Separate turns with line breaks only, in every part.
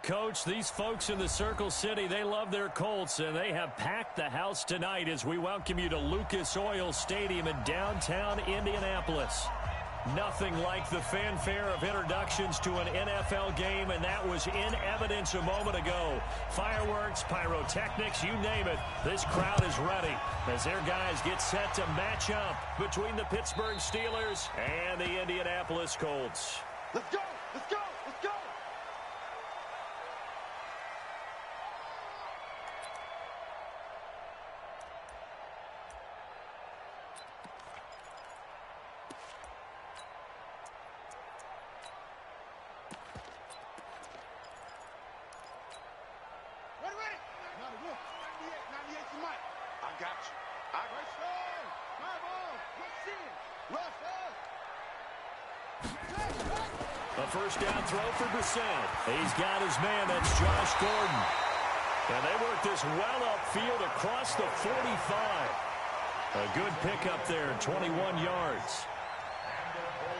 Coach, these folks in the Circle City, they love their Colts, and they have packed the house tonight as we welcome you to Lucas Oil Stadium in downtown Indianapolis. Nothing like the fanfare of introductions to an NFL game, and that was in evidence a moment ago. Fireworks, pyrotechnics, you name it. This crowd is ready as their guys get set to match up between the Pittsburgh Steelers and the Indianapolis Colts.
Let's go! Let's go! Let's go!
First down throw for Brissett. He's got his man. That's Josh Gordon. And they work this well upfield across the 45. A good pickup there, 21 yards.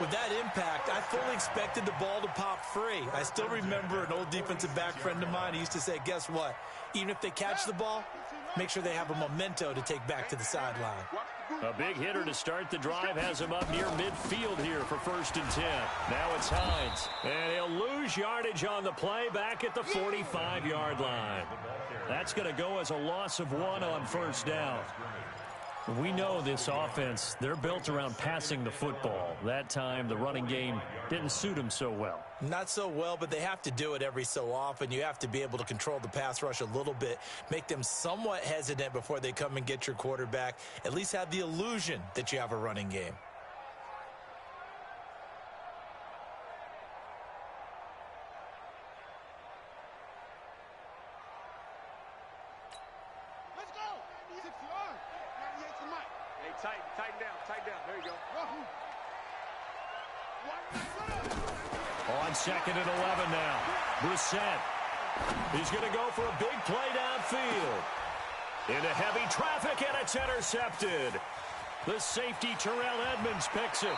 With that impact, I fully expected the ball to pop free. I still remember an old defensive back friend of mine. He used to say, guess what? Even if they catch the ball, make sure they have a memento to take back to the sideline.
A big hitter to start the drive has him up near midfield here for 1st and 10. Now it's Hines. And he'll lose yardage on the play back at the 45-yard line. That's going to go as a loss of 1 on 1st down. We know this offense, they're built around passing the football. That time, the running game didn't suit them so well.
Not so well, but they have to do it every so often. You have to be able to control the pass rush a little bit, make them somewhat hesitant before they come and get your quarterback. At least have the illusion that you have a running game.
On 2nd and 11 now. Brissett. He's going to go for a big play downfield. Into heavy traffic, and it's intercepted. The safety, Terrell Edmonds, picks it.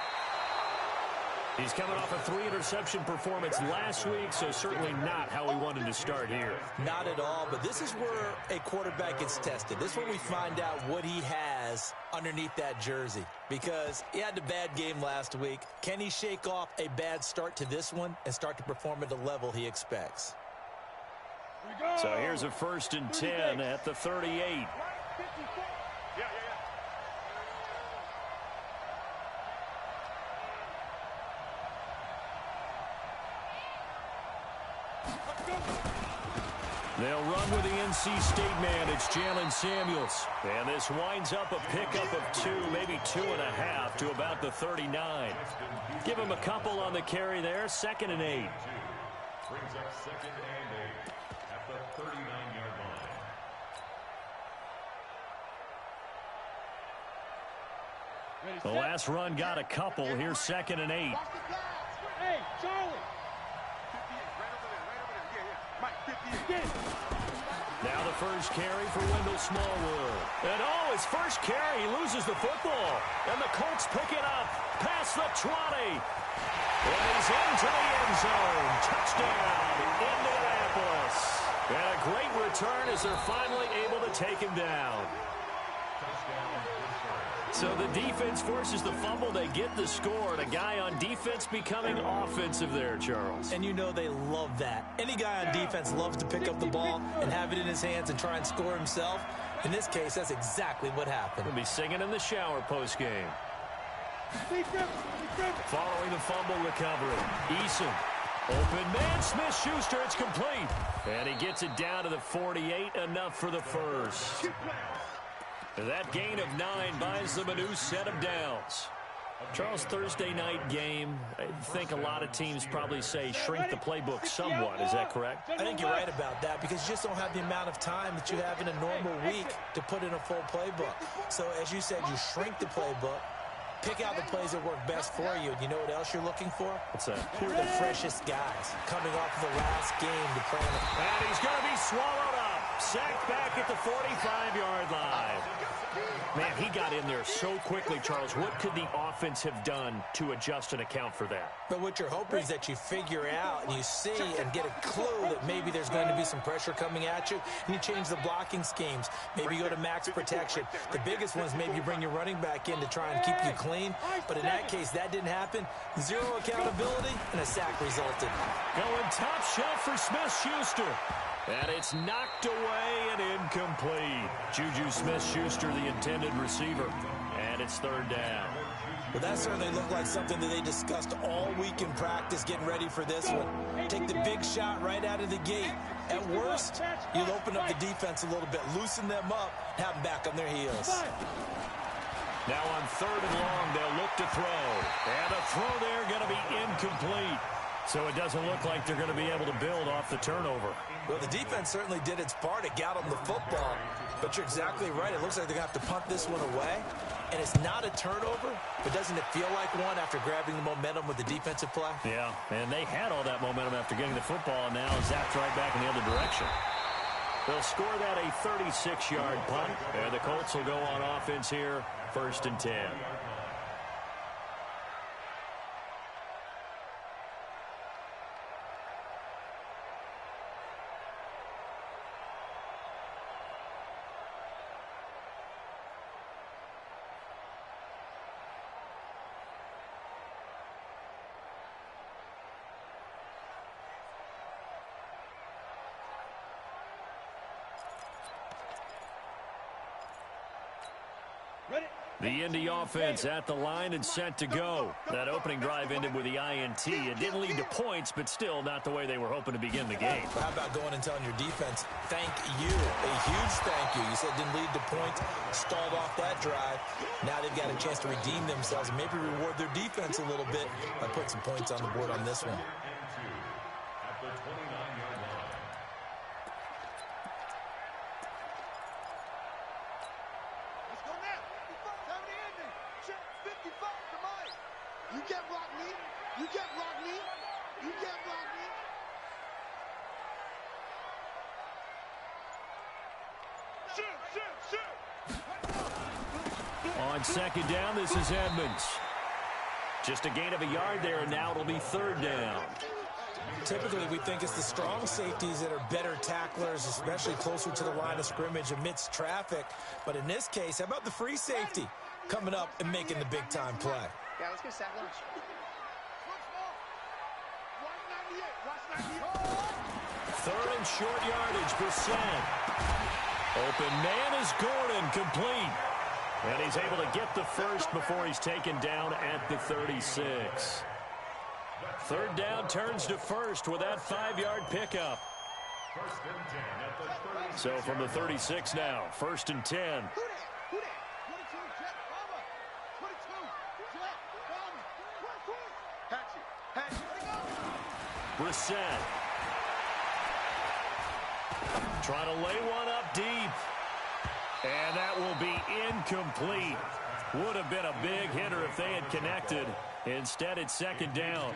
He's coming off a 3-interception performance last week, so certainly not how we wanted to start here.
Not at all, but this is where a quarterback gets tested. This is where we find out what he has underneath that jersey, because he had a bad game last week. Can he shake off a bad start to this one and start to perform at the level he expects?
So here's a 1st and 10 at the 38. They'll run with the NC State man. It's Jalen Samuels. And this winds up a pickup of 2, maybe 2.5 to about the 39. Give him a couple on the carry there. 2nd and 8.
Brings up 2nd and 8 at the 39-yard line.
The last run got a couple. Here's 2nd and 8.
Hey, Charlie.
Now the first carry for Wendell Smallwood. And his first carry, he loses the football. And the Colts pick it up past the 20. And he's into the end zone. Touchdown, Indianapolis. And a great return as they're finally able to take him down. So the defense forces the fumble. They get the score. And a guy on defense becoming offensive there, Charles.
And you know they love that. Any guy on defense loves to pick up the ball and have it in his hands and try and score himself. In this case, that's exactly what happened.
He'll be singing in the shower postgame. Following the fumble recovery, Eason. Open man, Smith-Schuster, it's complete. And he gets it down to the 48, enough for the first. That gain of 9 buys them a new set of downs. Charles, Thursday night game, I think a lot of teams probably say shrink the playbook somewhat. Is that correct?
I think you're right about that because you just don't have the amount of time that you have in a normal week to put in a full playbook. So as you said, you shrink the playbook, pick out the plays that work best for you. You know what else you're looking for?
What's that?
Who are the freshest guys coming off the last game to play on the...
And he's going to be swallowed up. Sacked back at the 45-yard line. Man, he got in there so quickly, Charles. What could the offense have done to adjust and account for that?
But what you're hoping is that you figure out and you see and get a clue that maybe there's going to be some pressure coming at you, and you change the blocking schemes. Maybe you go to max protection. The biggest one is maybe you bring your running back in to try and keep you clean. But in that case, that didn't happen. Zero accountability, and a sack resulted.
Going top shelf for Smith-Schuster. And it's knocked away and incomplete. Juju Smith-Schuster, the intended receiver. And it's third down.
Well, that certainly looked like something that they discussed all week in practice, getting ready for this one. Take the big shot right out of the gate. At worst, you'll open up the defense a little bit, loosen them up, have them back on their heels.
Now on third and long, they'll look to throw. And a throw there going to be incomplete. So it doesn't look like they're going to be able to build off the turnover.
Well, the defense certainly did its part. It got them the football. But you're exactly right. It looks like they're going to have to punt this one away. And it's not a turnover, but doesn't it feel like one after grabbing the momentum with the defensive play?
Yeah, and they had all that momentum after getting the football, and now zapped right back in the other direction. They'll score that a 36-yard punt. And the Colts will go on offense here, 1st and 10. The Indy offense at the line and set to go. That opening drive ended with the INT. It didn't lead to points, but still not the way they were hoping to begin the game.
How about going and telling your defense, thank you, a huge thank you. You said it didn't lead to points, stalled off that drive. Now they've got a chance to redeem themselves and maybe reward their defense a little bit by putting some points on the board on this one.
At the 29-yard line.
Let's go now. 55, the ending. Check 55 to Mike. You can't block me. You can't block me. You can't block me. Shoot, shoot, shoot.
On second down, this is Edmonds. Just a gain of a yard there, and now it'll be third down.
Typically, we think it's the strong safeties that are better tacklers, especially closer to the line of scrimmage amidst traffic. But in this case, how about the free safety coming up and making the big-time play?
Yeah, let's get sack lunch.
Watch 98. Watch 98.
Third and short yardage, Brissett. Open man is Gordon, complete. And he's able to get the first before he's taken down at the 36. Third down turns to first with that 5-yard pickup.
1st and 10 at the 36.
So from the 36 now, 1st and 10.
Who that? Who that? 22, Jet, Bomber. 22, Jet, Bomber. Quick. Hatchet.
Brissett. Trying to lay one up deep. And that will be incomplete. Would have been a big hitter if they had connected. Instead, it's second down.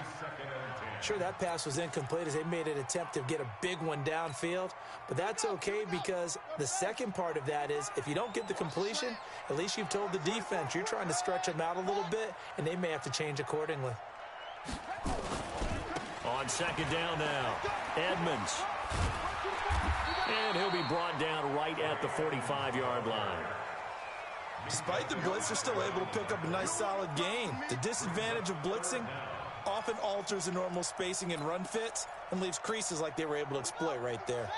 Sure, that pass was incomplete as they made an attempt to get a big one downfield, but that's okay because the second part of that is if you don't get the completion, at least you've told the defense you're trying to stretch them out a little bit, and they may have to change accordingly.
On second down now, Edmonds. And he'll be brought down right at the 45-yard line.
Despite the blitz, they're still able to pick up a nice solid gain. The disadvantage of blitzing often alters the normal spacing and run fits and leaves creases like they were able to exploit right there.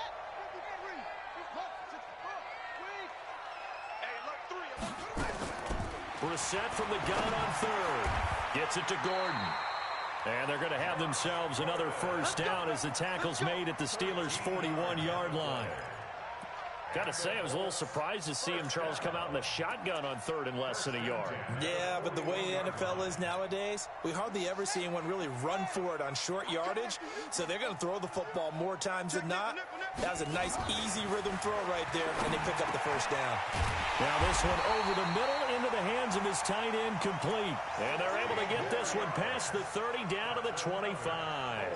Brissett from the gun on third. Gets it to Gordon. And they're going to have themselves another first down as the tackle's made at the Steelers' 41-yard line. Got to say, I was a little surprised to see him, Charles, come out in the shotgun on third and less than a yard.
Yeah, but the way the NFL is nowadays, we hardly ever see anyone really run for it on short yardage. So they're going to throw the football more times than not. That was a nice, easy rhythm throw right there, and they pick up the first down.
Now this one over the middle into the hands of his tight end, complete. And they're able to get this one past the 30 down to the 25.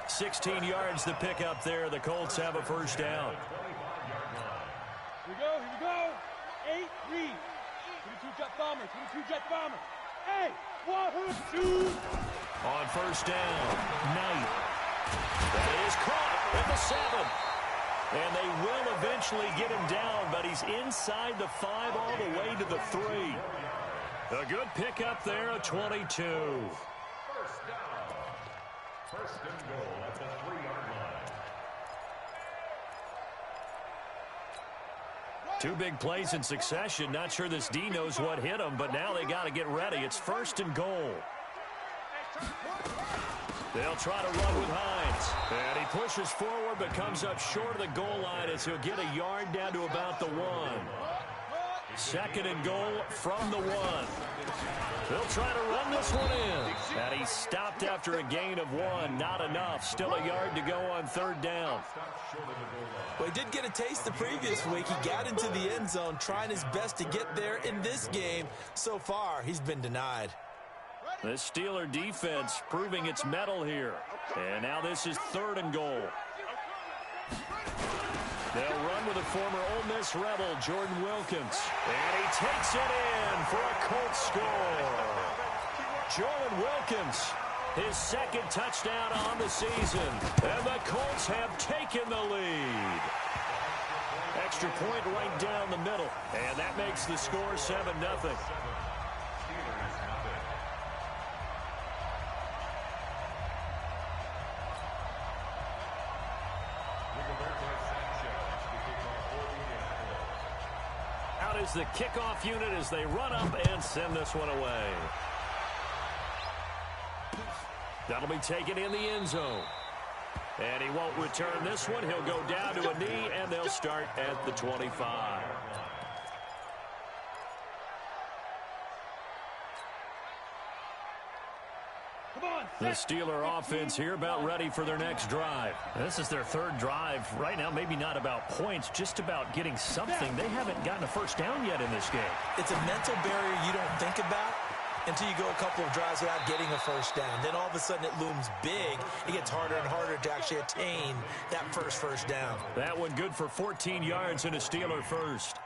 16 yards to pick up there. The Colts have a first down.
Here we go. 8, read. Bombers, 22 Jets Bombers. Hey, 1, 2.
On first down, Knight. That is caught at the 7. And they will eventually get him down, but he's inside the 5 all the way to the 3. A good pickup there, a 22.
First down. First and goal at the 3-yard line.
Two big plays in succession. Not sure this D knows what hit him, but now they got to get ready. It's first and goal. They'll try to run with Hines. And he pushes forward but comes up short of the goal line as he'll get a yard down to about the 1. Second and goal from the 1. They'll try to run this one in. And he's stopped after a gain of 1. Not enough. Still a yard to go on third down.
Well, he did get a taste the previous week. He got into the end zone trying his best to get there in this game. So far, he's been denied.
The Steeler defense proving its mettle here. And now this is third and goal. They'll run with a former Ole Miss Rebel, Jordan Wilkins. And he takes it in for a Colts score. Jordan Wilkins, his second touchdown on the season. And the Colts have taken the lead. Extra point right down the middle. And that makes the score 7-0. Out is the kickoff unit as they run up and send this one away. That'll be taken in the end zone. And he won't return this one. He'll go down to a knee, and they'll start at the 25. The Steeler offense here about ready for their next drive. This is their third drive. Right now, maybe not about points, just about getting something. They haven't gotten a first down yet in this game.
It's a mental barrier you don't think about until you go a couple of drives without getting a first down. Then all of a sudden it looms big. It gets harder and harder to actually attain that first down.
That one good for 14 yards and a Steeler first.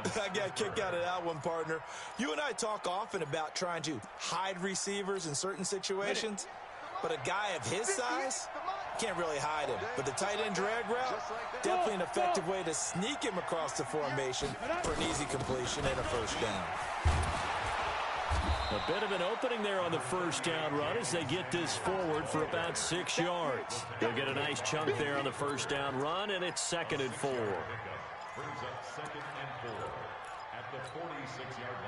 I got a kick out of that one, partner. You and I talk often about trying to hide receivers in certain situations, but a guy of his size can't really hide him. But the tight end drag route, definitely an effective way to sneak him across the formation for an easy completion and a first down.
A bit of an opening there on the first down run as they get this forward for about 6 yards. They'll get a nice chunk there on the first down run, and it's 2nd and 4.
Brings up 2nd and 4 at the 46-yard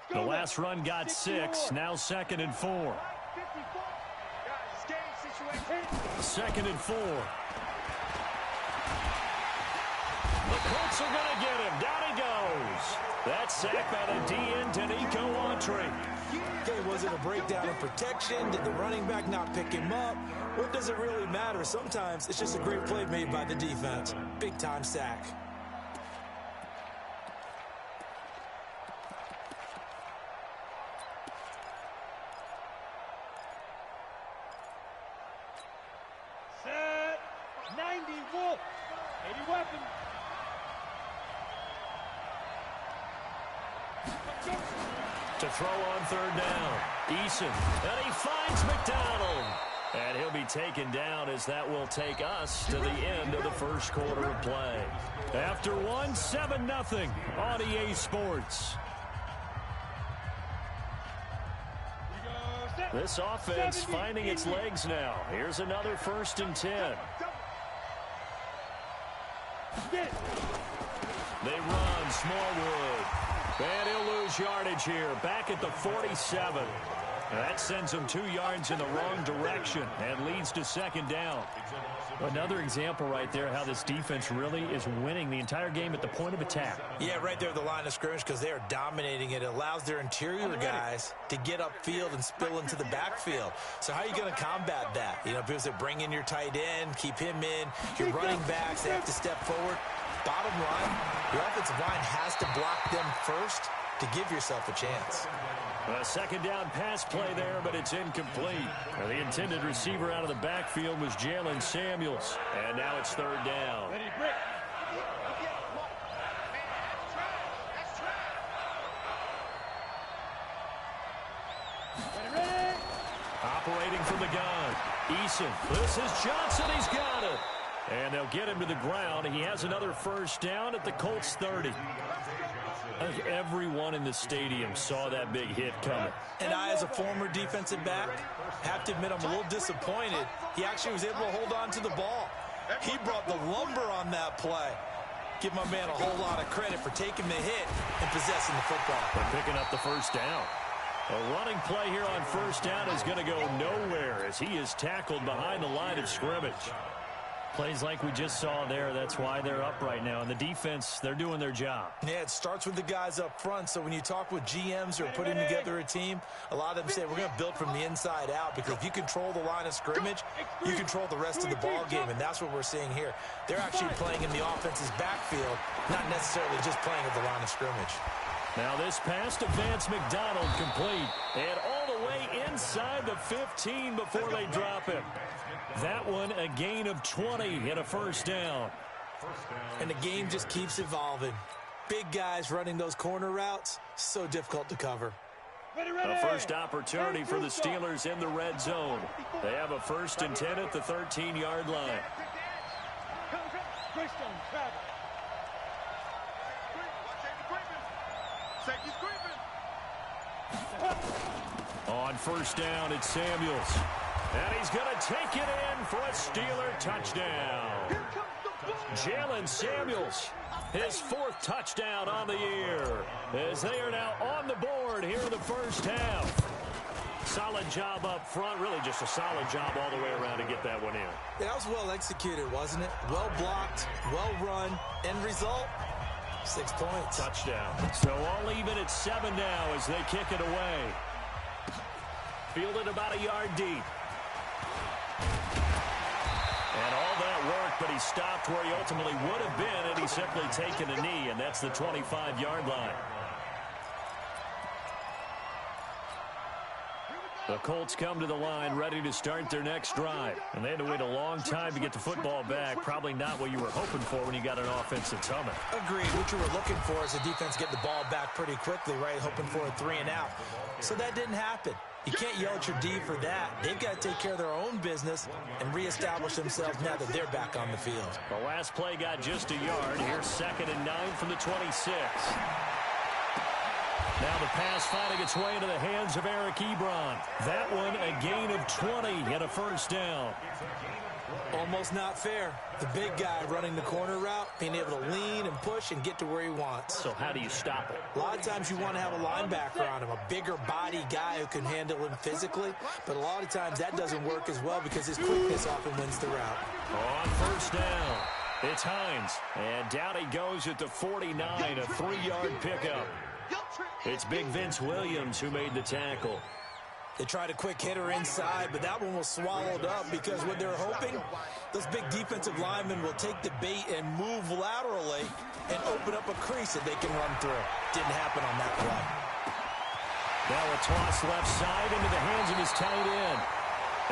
line.
The last run got 6, now 2nd and 4. 2nd and 4. The Colts are going to get him. Down he goes. That sack by the DN, Danico Autry.
Okay, was it a breakdown in protection? Did the running back not pick him up? What does it really matter? Sometimes it's just a great play made by the defense. Big-time sack.
Set. 90 Wolf. 80 weapon.
To throw on third down. Eason. And he finds McDonald. And he'll be taken down as that will take us to the end of the first quarter of play. After one, 7-0 on EA Sports. This offense finding its legs now. Here's another 1st and 10. They run Smallwood. And he'll lose yardage here. Back at the 47. That sends him 2 yards in the wrong direction and leads to 2nd down. Another example right there how this defense really is winning the entire game at the point of attack.
Yeah, right there at the line of scrimmage because they are dominating it. It allows their interior guys to get upfield and spill into the backfield. So how are you going to combat that? You know, because they bring in your tight end, keep him in. Your running backs, they have to step forward. Bottom line, your offensive line has to block them first to give yourself a chance.
A 2nd down pass play there, but it's incomplete. The intended receiver out of the backfield was Jalen Samuels. And now it's 3rd down. waiting from the gun. Eason. This is Johnson. He's got it. And they'll get him to the ground. He has another first down at the Colts 30. I think everyone in the stadium saw that big hit coming.
And I, as a former defensive back, have to admit I'm a little disappointed. He actually was able to hold on to the ball. He brought the lumber on that play. Give my man a whole lot of credit for taking the hit and possessing the football.
And picking up the first down. A running play here on first down is going to go nowhere as he is tackled behind the line of scrimmage. Plays like we just saw there, that's why they're up right now. And the defense, they're doing their job.
Yeah, it starts with the guys up front. So when you talk with GMs who are putting together a team, a lot of them say we're going to build from the inside out, because if you control the line of scrimmage, you control the rest of the ball game, and that's what we're seeing here. They're actually playing in the offense's backfield, not necessarily just playing at the line of scrimmage.
Now this pass to Vance McDonald complete. And all the way inside the 15 before they drop him. That one a gain of 20 and a first down.
And the game just keeps evolving. Big guys running those corner routes, so difficult to cover.
A first opportunity for the Steelers in the red zone. They have a 1st and 10 at the 13-yard line. On first down, it's Samuels. And he's going to take it in for a Steeler touchdown. Jalen Samuels, his 4th touchdown on the year, as they are now on the board here in the first half. Solid job up front, really just a solid job all the way around to get that one in.
That was well executed, wasn't it? Well blocked, well run, end result, 6 points.
Touchdown. So all even at 7 now as they kick it away. Fielded about a yard deep. And all that work, but he stopped where he ultimately would have been, and he's simply taken a knee, and that's the 25-yard line. The Colts come to the line ready to start their next drive. And they had to wait a long time to get the football back. Probably not what you were hoping for when you got an offense that's humming.
Agreed. What you were looking for is the defense getting the ball back pretty quickly, right? Hoping for a 3 and out. So that didn't happen. You can't yell at your D for that. They've got to take care of their own business and reestablish themselves now that they're back on the field.
The last play got just a yard. Here's 2nd and 9 from the 26. Now the pass finding its way into the hands of Eric Ebron. That one a gain of 20 and a first down.
Almost not fair. The big guy running the corner route, being able to lean and push and get to where he wants.
So how do you stop it?
A lot of times you want to have a linebacker on him, a bigger body guy who can handle him physically. But a lot of times that doesn't work as well because his quickness often wins the route.
On first down, it's Hines. And down he goes at the 49, a 3-yard pickup. It's Big Vince Williams who made the tackle.
They tried a quick hitter inside, but that one was swallowed up because what they're hoping, those big defensive linemen will take the bait and move laterally and open up a crease that they can run through. Didn't happen on that play.
Now a toss left side into the hands of his tight end.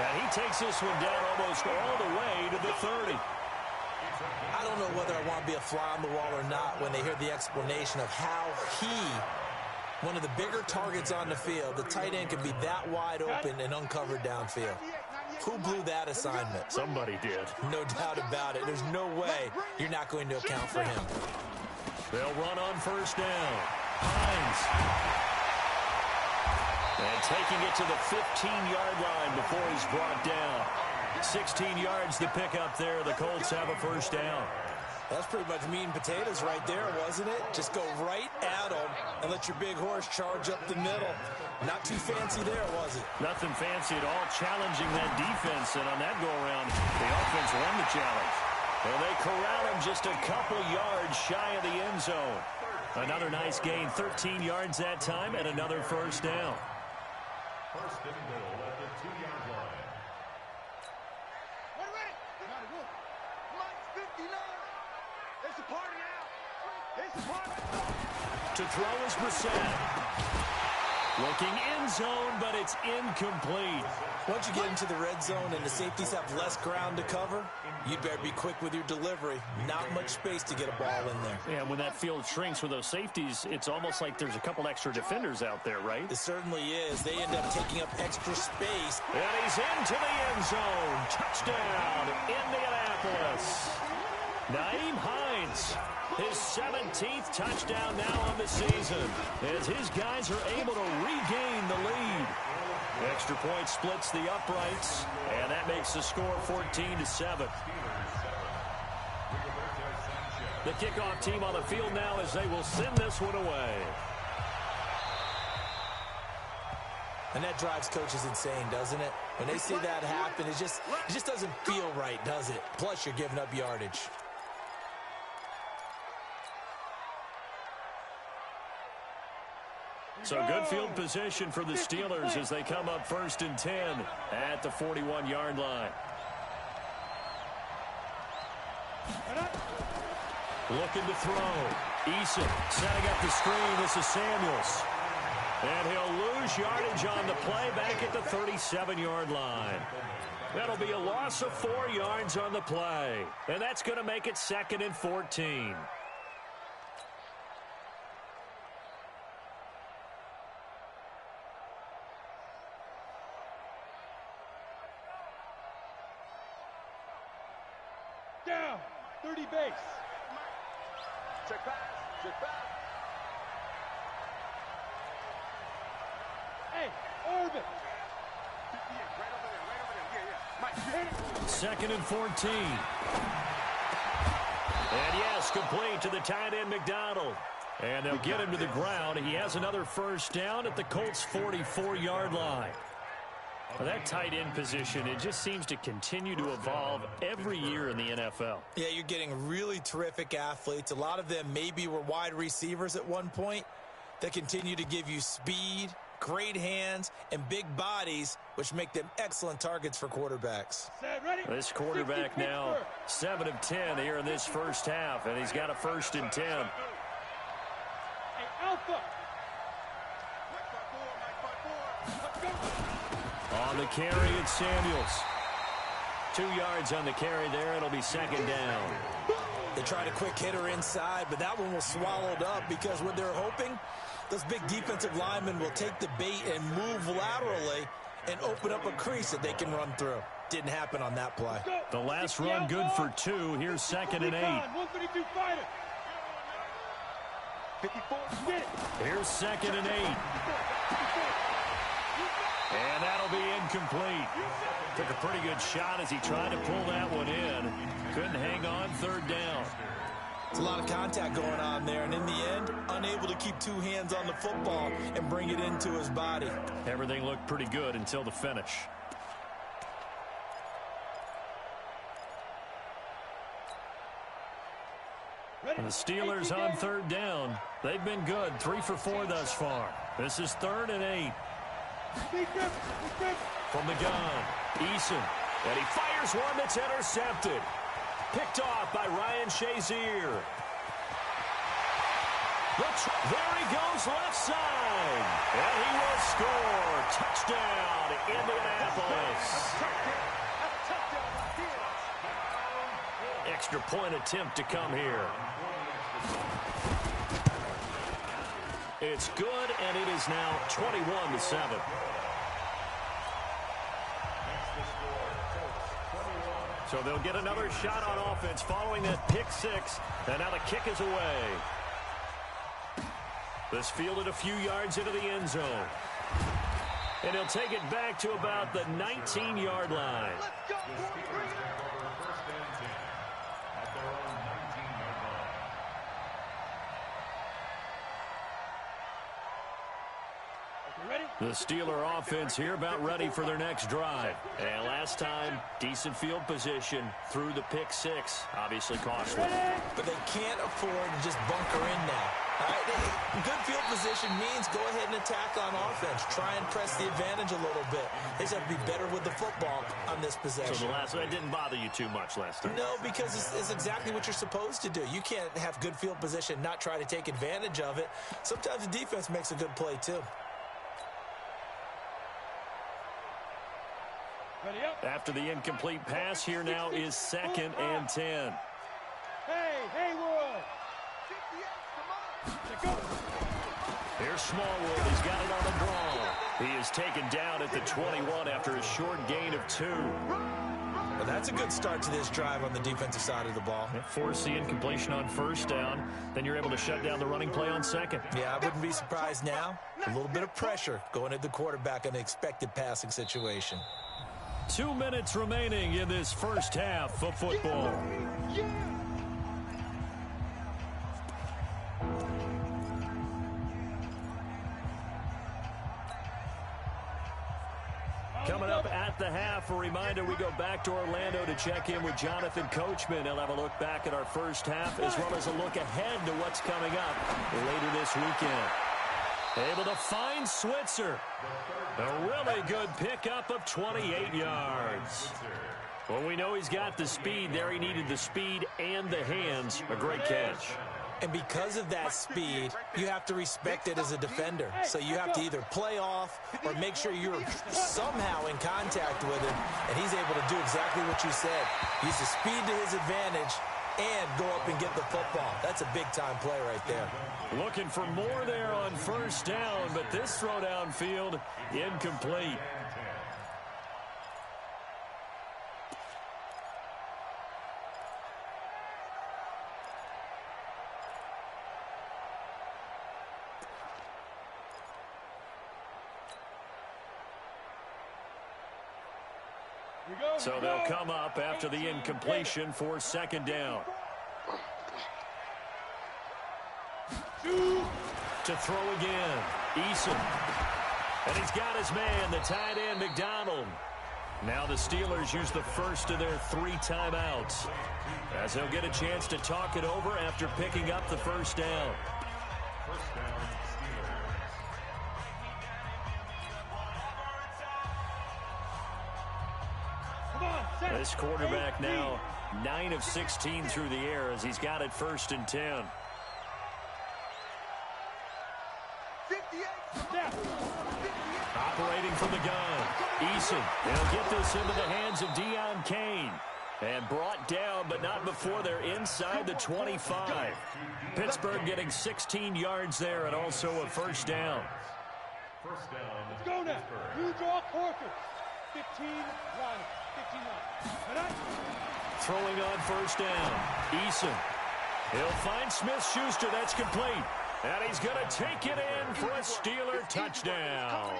And he takes this one down almost all the way to the 30.
I don't know whether I want to be a fly on the wall or not when they hear the explanation of how one of the bigger targets on the field, the tight end can be that wide open and uncovered downfield. Who blew that assignment?
Somebody did.
No doubt about it. There's no way you're not going to account for him.
They'll run on first down. Hines. And taking it to the 15-yard line before he's brought down. 16 yards to pick up there. The Colts have a first down.
That's pretty much meat and potatoes right there, wasn't it? Just go right at them and let your big horse charge up the middle. Not too fancy there, was it?
Nothing fancy at all, challenging that defense. And on that go-around, the offense won the challenge. And they corral him just a couple yards shy of the end zone. Another nice gain, 13 yards that time, and another first down.
First and goal at the 2-yard line.
To throw is Brissett. Looking end zone, but it's incomplete.
Once you get into the red zone and the safeties have less ground to cover, you'd better be quick with your delivery. Not much space to get a ball in there.
Yeah, when that field shrinks with those safeties, it's almost like there's a couple extra defenders out there, right?
It certainly is. They end up taking up extra space.
And he's into the end zone. Touchdown, Indianapolis. Naeem Hines, his 17th touchdown now on the season, as his guys are able to regain the lead. Extra point splits the uprights, and that makes the score 14-7. The kickoff team on the field now as they will send this one away.
And that drives coaches insane, doesn't it? When they see that happen, it just doesn't feel right, does it? Plus, you're giving up yardage.
So good field position for the Steelers as they come up 1st and 10 at the 41-yard line. Looking to throw. Eason setting up the screen. This is Samuels. And he'll lose yardage on the play back at the 37-yard line. That'll be a loss of 4 yards on the play. And that's going to make it 2nd and 14.
Down, 30 base. Check pass, check back. Hey, Orbit. Right over there, yeah.
2nd and 14. And yes, complete to the tight end, McDonald. And they'll get him to the ground. He has another first down at the Colts' 44-yard line. Well, that tight end position, it just seems to continue to evolve every year in the NFL.
Yeah, you're getting really terrific athletes. A lot of them maybe were wide receivers at one point that continue to give you speed, great hands, and big bodies, which make them excellent targets for quarterbacks.
This quarterback now 7 of 10 here in this first half, and he's got a 1st and 10.
Hey, Alpha.
On the carry, it's Samuels. 2 yards on the carry there. It'll be 2nd down.
They tried a quick hitter inside, but that one was swallowed up because what they're hoping, those big defensive linemen will take the bait and move laterally and open up a crease that they can run through. Didn't happen on that play.
The last run good for 2. Here's 2nd and 8.
152 fighter. 54.
Here's 2nd and 8. And that'll be incomplete. Took a pretty good shot as he tried to pull that one in. Couldn't hang on 3rd down.
It's a lot of contact going on there, and in the end, unable to keep 2 hands on the football and bring it into his body.
Everything looked pretty good until the finish. And the Steelers on 3rd down. They've been good, 3 for 4 thus far. This is 3rd and 8. From the gun, Eason. And he fires one that's intercepted. Picked off by Ryan Shazier. There he goes left side. And he will score. Touchdown, Indianapolis. Extra point attempt to come here. It's good, and it is now 21-7. So they'll get another shot on offense following that pick 6. And now the kick is away. This fielded a few yards into the end zone. And he'll take it back to about the 19-yard line.
Let's go, 43.
The Steeler offense here about ready for their next drive. And last time, decent field position through the pick 6. Obviously costly.
But they can't afford to just bunker in now. All right? Good field position means go ahead and attack on offense. Try and press the advantage a little bit. They just have to be better with the football on this possession.
So the last one didn't bother you too much last time?
No, because it's exactly what you're supposed to do. You can't have good field position, not try to take advantage of it. Sometimes the defense makes a good play, too.
After the incomplete pass, here now is 2nd and 10.
Hey, Roy.
Here's Smallwood. He's got it on the draw. He is taken down at the 21 after a short gain of 2.
Well, that's a good start to this drive on the defensive side of the ball.
Force the incompletion on 1st down. Then you're able to shut down the running play on 2nd.
Yeah, I wouldn't be surprised now. A little bit of pressure going at the quarterback in an expected passing situation.
2 minutes remaining in this first half of football. Coming up at the half, a reminder we go back to Orlando to check in with Jonathan Coachman. He'll have a look back at our first half as well as a look ahead to what's coming up later this weekend. Able to find Switzer. A really good pickup of 28 yards. Well, we know he's got the speed there. He needed the speed and the hands. A great catch.
And because of that speed, you have to respect it as a defender. So you have to either play off or make sure you're somehow in contact with him, and he's able to do exactly what you said. Use the speed to his advantage and go up and get the football. That's a big-time play right there.
Looking for more there on 1st down, but this throw downfield incomplete. So they'll come up after the incompletion for 2nd down. To throw again, Eason. And he's got his man, the tight end, McDonald. Now the Steelers use the first of their 3 timeouts, as they'll get a chance to talk it over after picking up the 1st down. This quarterback now 9 of 16 through the air as he's got it 1st and 10. Operating from the gun, Eason. They'll get this into the hands of Deion Kane. And brought down, but not before they're inside the 25. Pittsburgh getting 16 yards there and also a 1st down.
Let's go now. You draw Corker. 15 line. 15 line.
Throwing on 1st down. Eason. He'll find Smith-Schuster. That's complete. And he's going to take it in for a Steeler touchdown.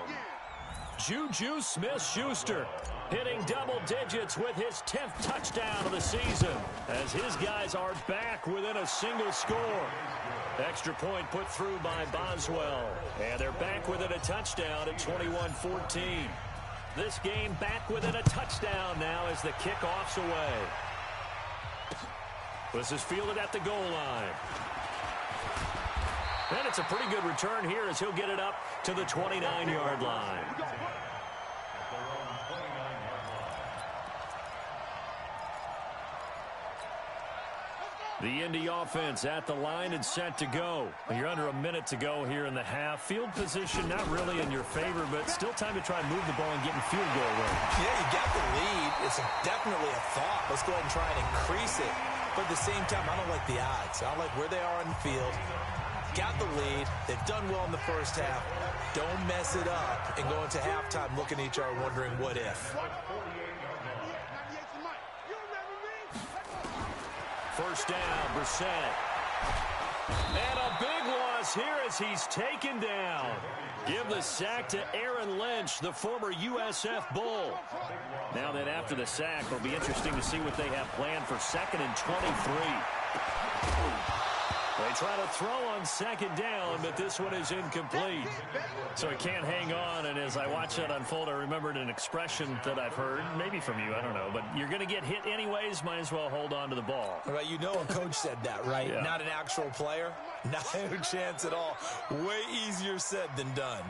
Juju Smith-Schuster hitting double digits with his 10th touchdown of the season as his guys are back within a single score. Extra point put through by Boswell. And they're back within a touchdown at 21-14. This game back within a touchdown now as the kickoff's away. This is fielded at the goal line. And it's a pretty good return here as he'll get it up to the 29-yard line. The Indy offense at the line and set to go. You're under a minute to go here in the half. Field position not really in your favor, but still time to try and move the ball and get in field goal range.
Yeah, you got the lead. It's definitely a thought. Let's go ahead and try and increase it. But at the same time, I don't like the odds. I don't like where they are on the field. Got the lead. They've done well in the first half. Don't mess it up and go into halftime looking at each other wondering what if.
1st down, Brissett. And a big loss here as he's taken down. Give the sack to Aaron Lynch, the former USF Bull. Now that after the sack, it'll be interesting to see what they have planned for 2nd and 23. They try to throw on 2nd down, but this one is incomplete. So he can't hang on, and as I watch that unfold, I remembered an expression that I've heard, maybe from you, I don't know, but you're going to get hit anyways, might as well hold on to the ball.
Right, you know a coach said that, right?
Yeah.
Not an actual player. Not a chance at all. Way easier said than done.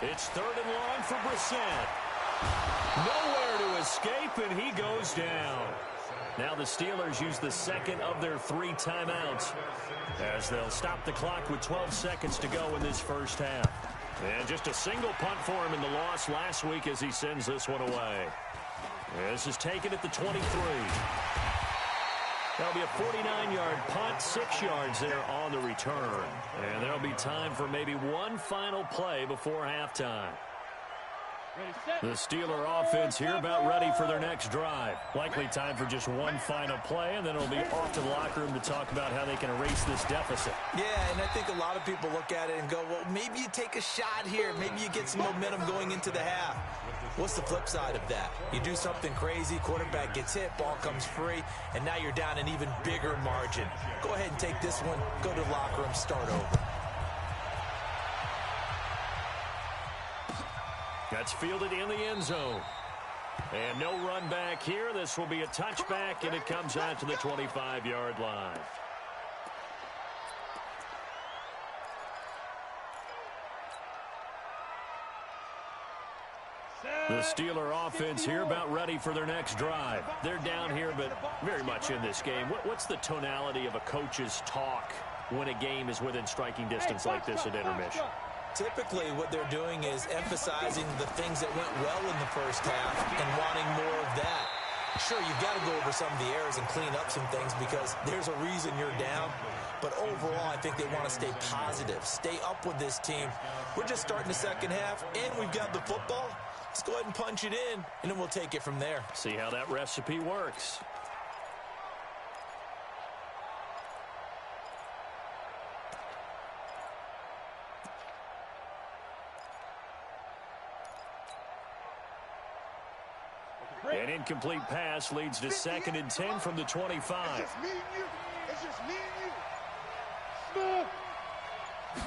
It's 3rd and long for Brissett. Nowhere to escape, and he goes down. Now the Steelers use the 2nd of their 3 timeouts as they'll stop the clock with 12 seconds to go in this first half. And just a single punt for him in the loss last week as he sends this one away. This is taken at the 23. That'll be a 49-yard punt, 6 yards there on the return. And there'll be time for maybe one final play before halftime. The Steeler offense here about ready for their next drive. Likely time for just one final play, and then it'll be off to the locker room to talk about how they can erase this deficit.
Yeah, and I think a lot of people look at it and go, well, maybe you take a shot here. Maybe you get some momentum going into the half. What's the flip side of that? You do something crazy, quarterback gets hit, ball comes free, and now you're down an even bigger margin. Go ahead and take this one, go to the locker room, start over.
That's fielded in the end zone. And no run back here. This will be a touchback, and it comes out to the 25-yard line. The Steeler offense here about ready for their next drive. They're down here, but very much in this game. What's the tonality of a coach's talk when a game is within striking distance like this at intermission?
Typically, what they're doing is emphasizing the things that went well in the first half and wanting more of that. Sure, you've got to go over some of the errors and clean up some things because there's a reason you're down. But overall, I think they want to stay positive, stay up with this team. We're just starting the second half, and we've got the football. Let's go ahead and punch it in, and then we'll take it from there.
See how that recipe works. An incomplete pass leads to 2nd and 10 from the 25.
It's just me and you. It's just me and you.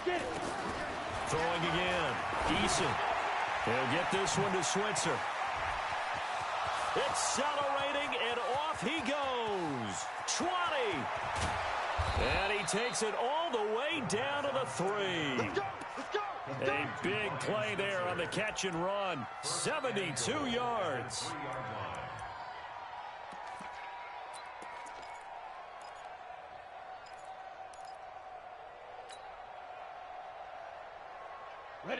Get it.
Throwing again. Eason. He'll get this one to Switzer. Accelerating, and off he goes. 20. And he takes it all the way down to the 3.
Let's go. Let's go.
A big play there on the catch and run. 72 yards.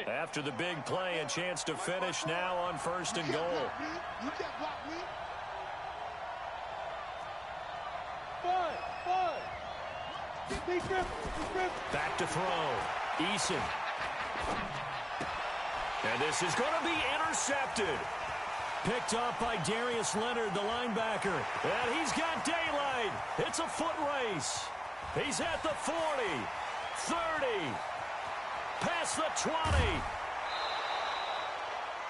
After the big play, a chance to finish now on 1st and goal.
You can't block me.
Back to throw. Eason. And this is going to be intercepted. Picked off by Darius Leonard, the linebacker. And he's got daylight. It's a foot race. He's at the 40, 30, past the 20.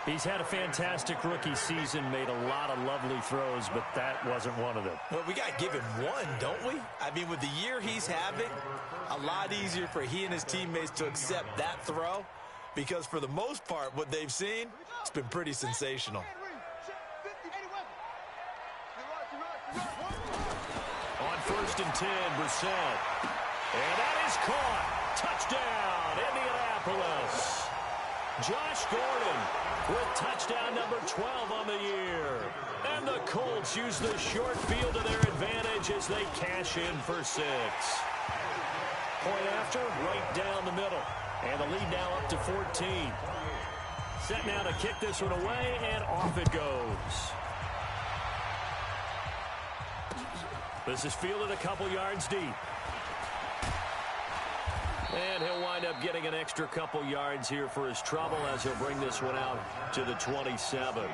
He's had a fantastic rookie season, made a lot of lovely throws, but that wasn't one of them.
Well, we got to give him one, don't we? I mean, with the year he's having, a lot easier for he and his teammates to accept that throw because for the most part, what they've seen, it's been pretty sensational.
On 1st and 10, Brissett. And that is caught. Touchdown, Indianapolis. Josh Gordon with touchdown number 12 on the year. And the Colts use the short field to their advantage as they cash in for 6. Point after, right down the middle. And the lead now up to 14. Set now to kick this one away, and off it goes. This is fielded a couple yards deep. And he'll wind up getting an extra couple yards here for his trouble as he'll bring this one out to the 27.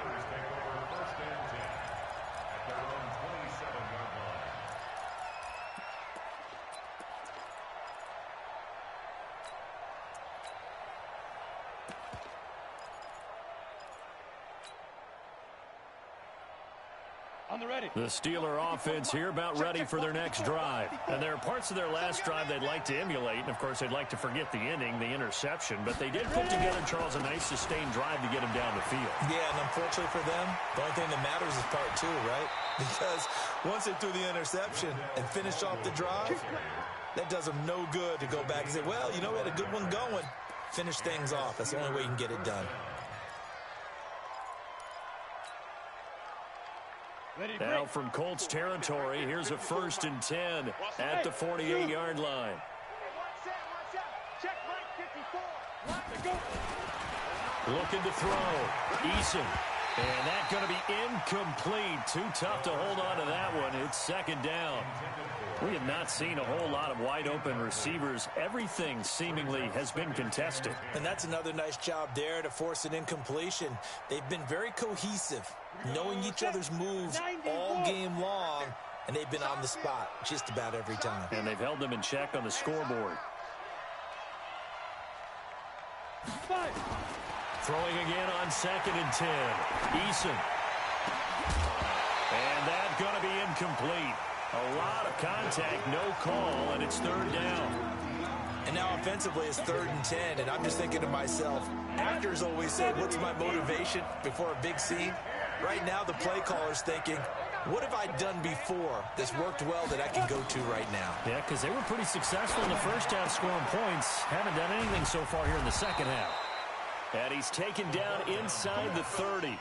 The Steeler offense here about ready for their next drive. And there are parts of their last drive they'd like to emulate. And, of course, they'd like to forget the ending, the interception. But they did put together, Charles, a nice sustained drive to get him down the field.
Yeah, and unfortunately for them, the only thing that matters is part 2, right? Because once they threw the interception and finished off the drive, that does them no good to go back and say, well, you know, we had a good one going. Finish things off. That's the only way you can get it done.
Now from Colts territory, here's a 1st and 10 at the 48-yard line.
Watch out. Check right
Looking to throw. Eason. And that's going to be incomplete. Too tough to hold on to that one. It's second down. We have not seen a whole lot of wide-open receivers. Everything seemingly has been contested.
And that's another nice job there to force an incompletion. They've been very cohesive, knowing each other's moves all game long, and they've been on the spot just about every time.
And they've held them in check on the scoreboard. Throwing again on 2nd and 10. Eason. And that's going to be incomplete. A lot of contact, no call, and it's 3rd down.
And now offensively it's 3rd and 10, and I'm just thinking to myself, actors always say, what's my motivation before a big scene? Right now the play caller's thinking, what have I done before that's worked well that I can go to right now?
Yeah, because they were pretty successful in the first half scoring points. Haven't done anything so far here in the second half. And he's taken down inside the 30.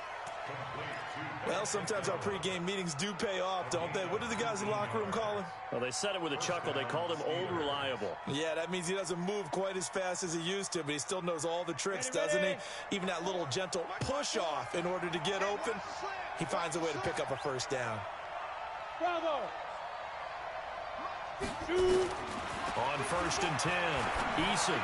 Well, sometimes our pregame meetings do pay off, don't they? What do the guys in the locker room call him?
Well, they said it with a chuckle. They called him Old Reliable.
Yeah, that means he doesn't move quite as fast as he used to, but he still knows all the tricks, doesn't he? Even that little gentle push-off in order to get open, he finds a way to pick up a first down.
Bravo!
On 1st and 10, Eason.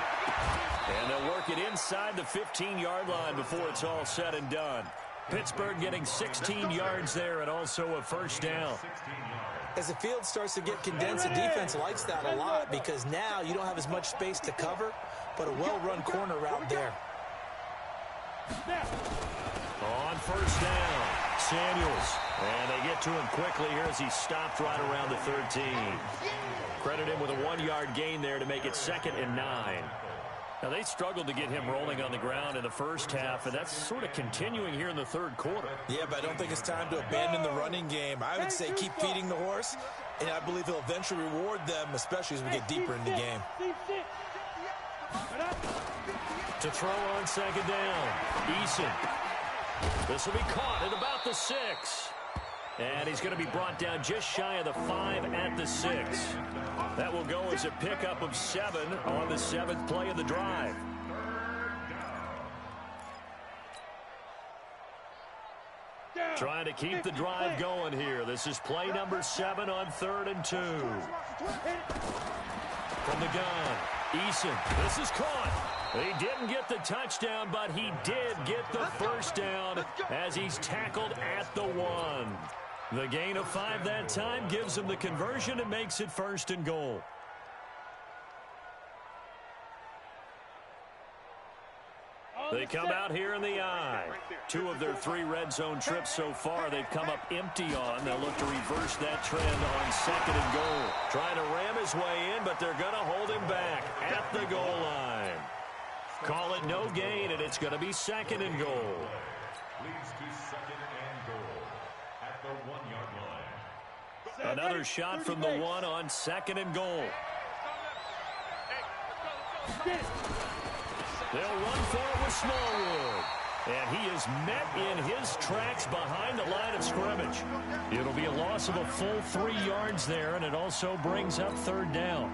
And they'll work it inside the 15-yard line before it's all said and done. Pittsburgh getting 16 yards there and also a first down.
As the field starts to get condensed, the defense likes that a lot because now you don't have as much space to cover, but a well-run corner route there.
On 1st down, Samuels. And they get to him quickly here as he stopped right around the 13. Credit him with a 1-yard gain there to make it 2nd and 9. Now, they struggled to get him rolling on the ground in the first half, and that's sort of continuing here in the 3rd quarter.
Yeah, but I don't think it's time to abandon the running game. I would say keep feeding the horse, and I believe he'll eventually reward them, especially as we get deeper in the game.
To throw on 2nd down, Eason. This will be caught at about the 6. And he's going to be brought down just shy of the 5 at the 6. That will go as a pickup of 7 on the 7th play of the drive. Trying to keep the drive going here. This is play number 7 on 3rd and 2. From the gun, Eason. This is caught. He didn't get the touchdown, but he did get the first down as he's tackled at the 1. The gain of 5 that time gives him the conversion and makes it 1st and goal. They come out here in the I. 2 of their 3 red zone trips so far they've come up empty on. They'll look to reverse that trend on 2nd and goal. Trying to ram his way in, but they're going to hold him back at the goal line. Call it no gain, and it's going to be 2nd and goal.
Leads to 2nd and goal at the 1-yard line.
Another shot from the 1 on 2nd and goal. They'll run for it with Smallwood. And he is met in his tracks behind the line of scrimmage. It'll be a loss of a full 3 yards there, and it also brings up 3rd down.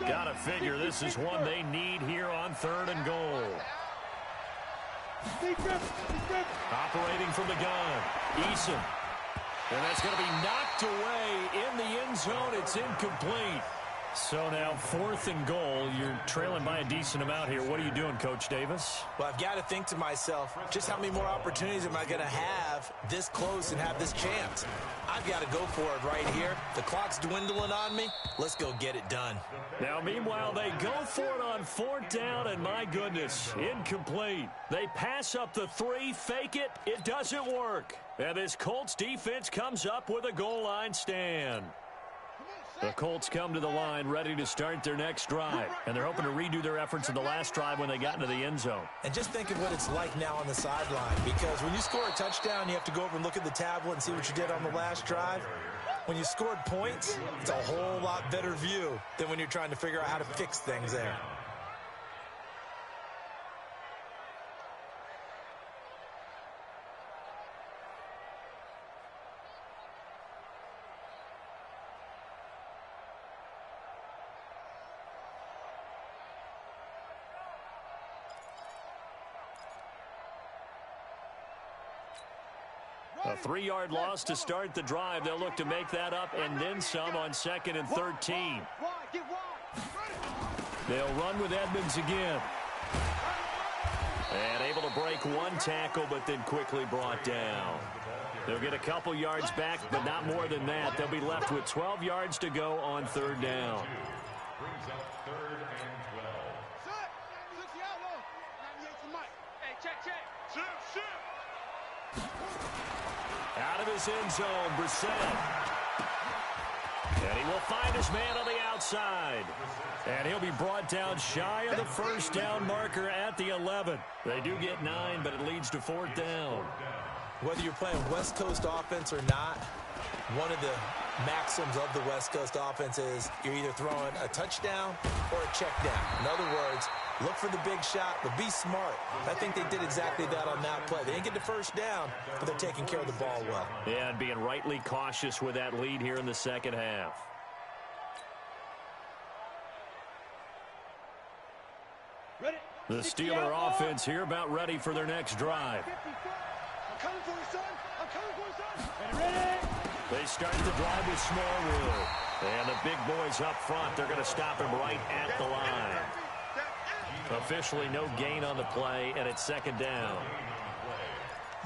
Gotta figure this is one they need here on 3rd and goal. Operating from the gun, Eason. And that's going to be knocked away in the end zone. It's incomplete. So now 4th and goal. You're trailing by a decent amount here. What are you doing, Coach Davis?
Well, I've got to think to myself, just how many more opportunities am I going to have this close and have this chance? I've got to go for it right here. The clock's dwindling on me. Let's go get it done.
Now, meanwhile, they go for it on 4th down, and my goodness, incomplete. They pass up the 3, fake it. It doesn't work. And this Colts defense comes up with a goal line stand. The Colts come to the line ready to start their next drive, and they're hoping to redo their efforts in the last drive when they got into the end zone.
And just think of what it's like now on the sideline, because when you score a touchdown, you have to go over and look at the tablet and see what you did on the last drive. When you scored points, it's a whole lot better view than when you're trying to figure out how to fix things there.
A 3-yard loss to start the drive. They'll look to make that up and then some on 2nd and 13. They'll run with Edmonds again. And able to break one tackle, but then quickly brought down. They'll get a couple yards back, but not more than that. They'll be left with 12 yards to go on 3rd down.
Brings up 3rd and 12.
Out of his end zone, Brissett. And he will find his man on the outside. And he'll be brought down shy of the 1st down marker at the 11. They do get 9, but it leads to 4th down.
Whether you're playing West Coast offense or not, one of the maxims of the West Coast offense is you're either throwing a touchdown or a check down. In other words, look for the big shot, but be smart. I think they did exactly that on that play. They didn't get the 1st down, but they're taking care of the ball well.
Yeah, and being rightly cautious with that lead here in the 2nd half. The Steeler offense here about ready for their next drive. They start the drive with Smallwood. And the big boys up front, they're going to stop him right at the line. Officially no gain on the play, and it's 2nd down.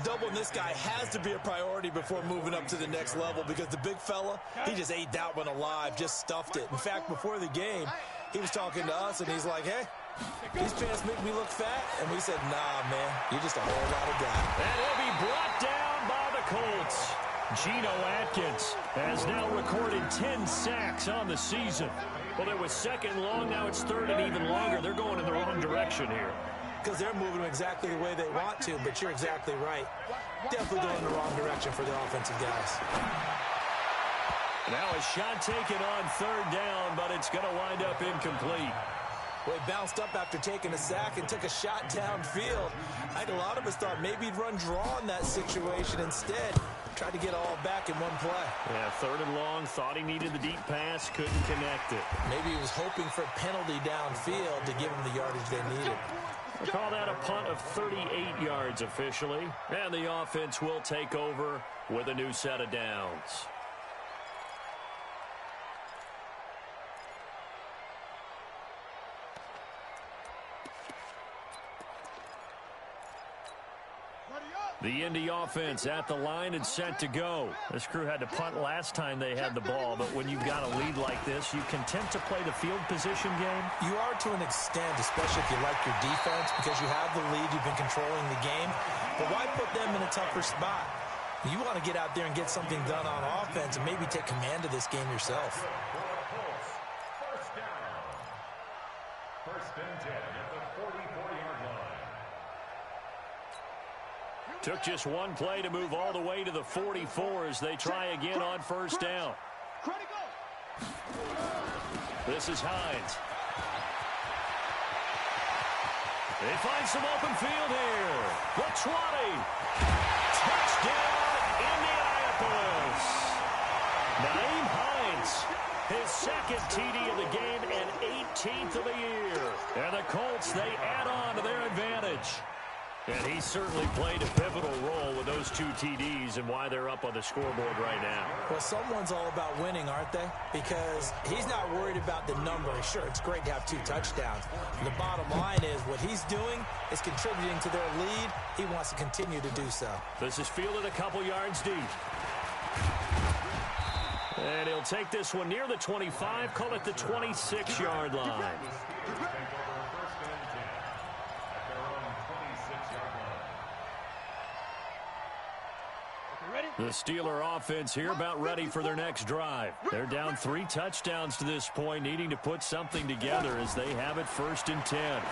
Doubling this guy has to be a priority before moving up to the next level because the big fella, he just ate that one alive, just stuffed it. In fact, before the game, he was talking to us, and he's like, hey, these pants make me look fat. And we said, nah, man, you're just a whole lot of guy.
And he'll be brought down by the Colts. Geno Atkins has now recorded 10 sacks on the season. Well, it was 2nd and long. Now it's 3rd and even longer. They're going in the wrong direction here.
Because they're moving exactly the way they want to, but you're exactly right. Definitely going in the wrong direction for the offensive guys.
Now a shot taken on 3rd down, but it's going to wind up incomplete.
Well, he bounced up after taking a sack and took a shot downfield. I think a lot of us thought maybe he'd run draw in that situation. Instead, tried to get all back in one play.
Yeah, 3rd and long, thought he needed the deep pass, couldn't connect it.
Maybe he was hoping for a penalty downfield to give him the yardage they needed.
We'll call that a punt of 38 yards officially. And the offense will take over with a new set of downs. The Indy offense at the line and set to go. This crew had to punt last time they had the ball, but when you've got a lead like this, you content to play the field position game?
You are to an extent, especially if you like your defense, because you have the lead, you've been controlling the game. But why put them in a tougher spot? You want to get out there and get something done on offense and maybe take command of this game yourself.
First down. 1st and 10 at the 44-yard line.
Took just one play to move all the way to the 44 as they try again on 1st down. This is Hines. They find some open field here. The 20. Touchdown, Indianapolis. Naeem Hines, his 2nd TD of the game and 18th of the year. And the Colts, they add on to their advantage. And he certainly played a pivotal role with those 2 TDs and why they're up on the scoreboard right now.
Well, someone's all about winning, aren't they? Because he's not worried about the number. Sure, it's great to have 2 touchdowns. The bottom line is what he's doing is contributing to their lead. He wants to continue to do so.
This is fielded a couple yards deep. And he'll take this one near the 25, call it the 26-yard line. The Steeler offense here about ready for their next drive. They're down 3 touchdowns to this point, needing to put something together as they have it 1st and 10.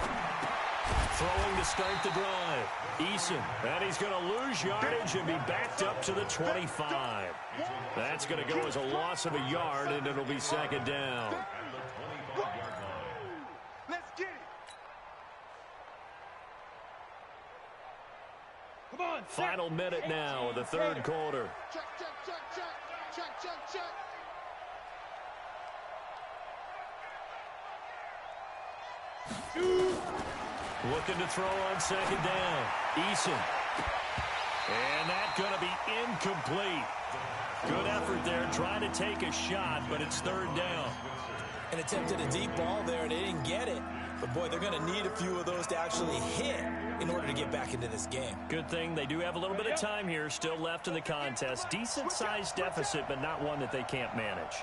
Throwing to start the drive. Eason, and he's going to lose yardage and be backed up to the 25. That's going to go as a loss of a yard, and it'll be 2nd down.
Let's get it. Come on.
Final minute now of the 3rd quarter.
Check, check, check, check. Check, check, check.
Looking to throw on 2nd down. Eason. And that's going to be incomplete. Good effort there, trying to take a shot, but it's third down.
And attempted a deep ball there, and they didn't get it. But, boy, they're going to need a few of those to actually hit in order to get back into this game.
Good thing they do have a little bit of time here still left in the contest. Decent-sized deficit, but not one that they can't manage.